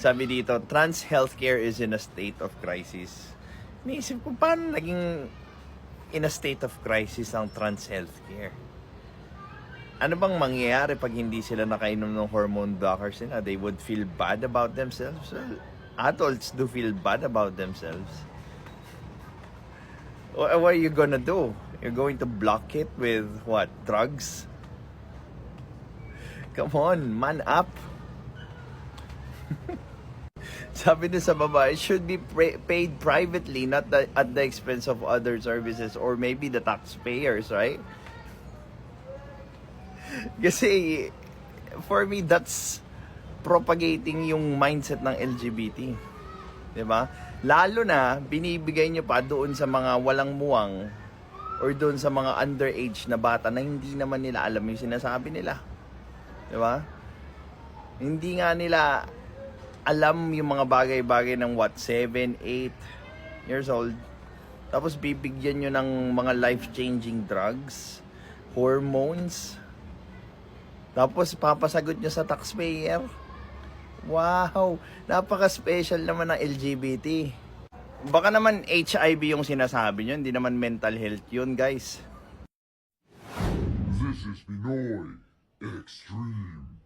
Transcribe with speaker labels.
Speaker 1: Sabi dito, trans healthcare is in a state of crisis. Naisip ko, paano naging in a state of crisis ang trans healthcare? Ano bang mangyayari pag hindi sila nakainom ng hormone blockers nila? They would feel bad about themselves? Well, adults do feel bad about themselves. What are you gonna do? You're going to block it with what? Drugs? Come on, man up. Sabi din sa baba, it should be paid privately, not at the expense of other services or maybe the taxpayers, right? Kasi, for me, that's propagating yung mindset ng LGBT. Diba? Lalo na, binibigay nyo pa doon sa mga walang muwang or doon sa mga underage na bata na hindi naman nila alam yung sinasabi nila. Diba? Hindi nga nila alam yung mga bagay-bagay ng 7, 8 years old. Tapos bibigyan nyo ng mga life-changing drugs, hormones. Tapos papasagot nyo sa taxpayer. Wow! Napaka-special naman ng LGBT. Baka naman HIV yung sinasabi nyo, hindi naman mental health yun, guys.
Speaker 2: This is Pinoy Extreme.